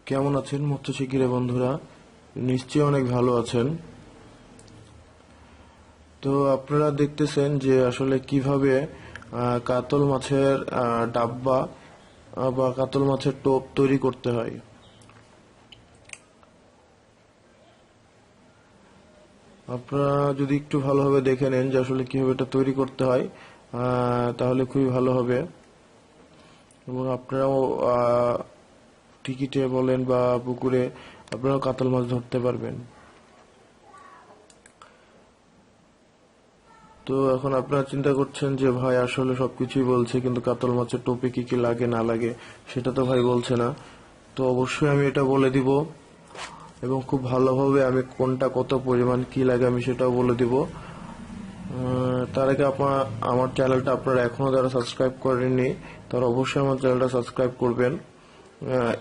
কেমন আছেন মৎস্যশিক্ষিরা বন্ধুরা? নিশ্চয়ই অনেক ভালো আছেন। তো আপনারা দেখতেছেন যে আসলে কিভাবে কাতল মাছের ডাব্বা বা কাতল মাছের টোপ তৈরি করতে হয়। আপনারা যদি একটু ভালোভাবে দেখে নেন যে আসলে কিভাবে এটা তৈরি করতে হয়, তাহলে খুবই ভালো হবে এবং আপনারাও টিকিটে বলেন বা পুকুরে আপনারাও কাতল মাছ ধরতে পারবেন। তো এখন আপনারা চিন্তা করছেন যে ভাই আসলে সবকিছুই বলছে, কিন্তু কাতল মাছের টোপে কি কি লাগে না লাগে সেটা তো ভাই বলছে না। তো অবশ্যই আমি এটা বলে দিব এবং খুব ভালোভাবে আমি কোনটা কত পরিমাণ কি লাগে আমি সেটাও বলে দিব। তার আগে আমার চ্যানেলটা আপনারা এখনো যারা সাবস্ক্রাইব করেননি তারা অবশ্যই আমার চ্যানেলটা সাবস্ক্রাইব করবেন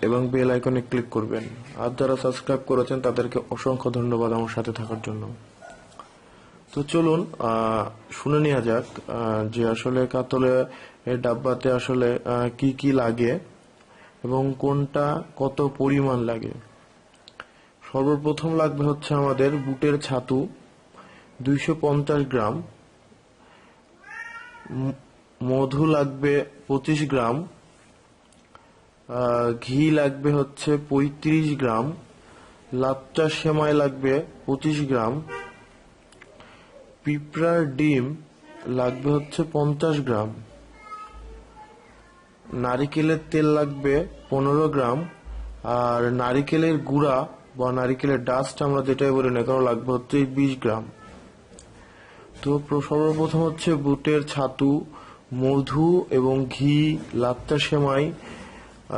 এবং বেল আইকনে ক্লিক করবেন। আর যারা সাবস্ক্রাইব করেছেন তাদেরকে অসংখ্য ধন্যবাদ আমার সাথে থাকার জন্য। তো চলুন শুনে নেওয়া যাক যে আসলে কাতলে ডাব্বাতে আসলে কি কি লাগে এবং কোনটা কত পরিমাণ লাগে। সর্বপ্রথম লাগবে হচ্ছে আমাদের বুটের ছাতু 250 গ্রাম, মধু লাগবে 25 গ্রাম, ঘি লাগবে হচ্ছে 35 গ্রাম, লাচ্চা সেমাই লাগবে 25 গ্রাম, পিঁপড়ার ডিম লাগবে হচ্ছে 50 গ্রাম, নারিকেলের তেল লাগবে 15 গ্রাম, আর নারিকেলের গুঁড়া বা নারিকেলের ডাস্ট আমরা যেটাই বলি না কেন লাগবে হচ্ছে 20 গ্রাম। তো সর্বপ্রথম হচ্ছে বুটের ছাতু, মধু এবং ঘি, লাচ্চা সেমাই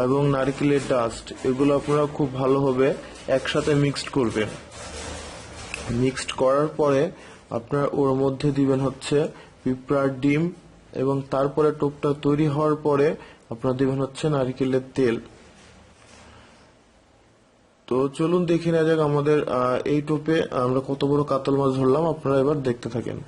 এবং নারিকেলের ডাস্ট এগুলো আপনারা খুব ভালোভাবে একসাথে মিক্সড করবেন। মিক্সড করার পরে আপনারা ওর মধ্যে দিবেন হচ্ছে পিঁপড়ার ডিম এবং তারপরে টোপটা তৈরি হওয়ার পরে আপনারা দিবেন হচ্ছে নারিকেলের তেল। তো চলুন দেখে নেওয়া যাক আমাদের এই টোপে আমরা কত বড় কাতল মাছ ধরলাম। আপনারা এবার দেখতে থাকেন।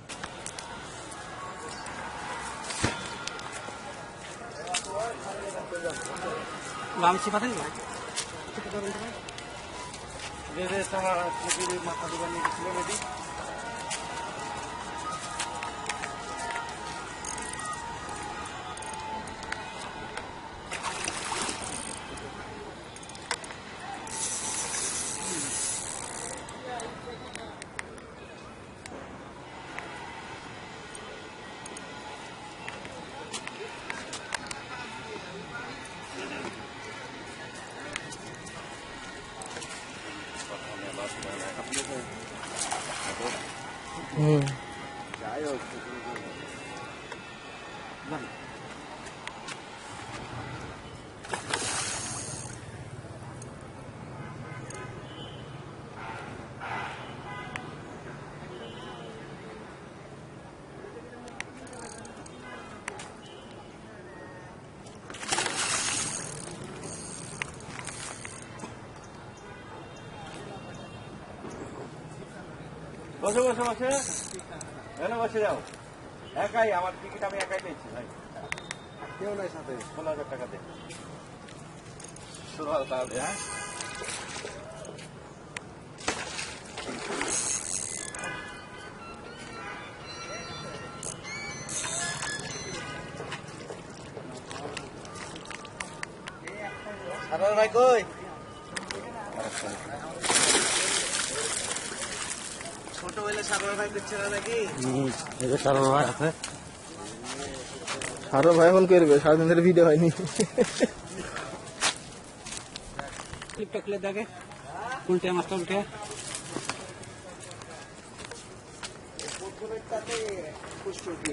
বসে বসে বসে এনে বসে যাও। একাই আমার টিকিট আমি একাই পেয়েছি ভাই, কেউ নাই সাথে। 16,000 টাকা দে শুরু হল তাহলে। হ্যাঁ সারার ভাই কই? ছোট হইলে সারার ভাই করছে না নাকি? সারা ভাই আছে, সারা ভাই এখন করবে, সারাদিন ধরে ভিডিও হয়নি। ক্লিপটা খুলে দেখে উল্টে মাছটা উল্টে পুষ্টি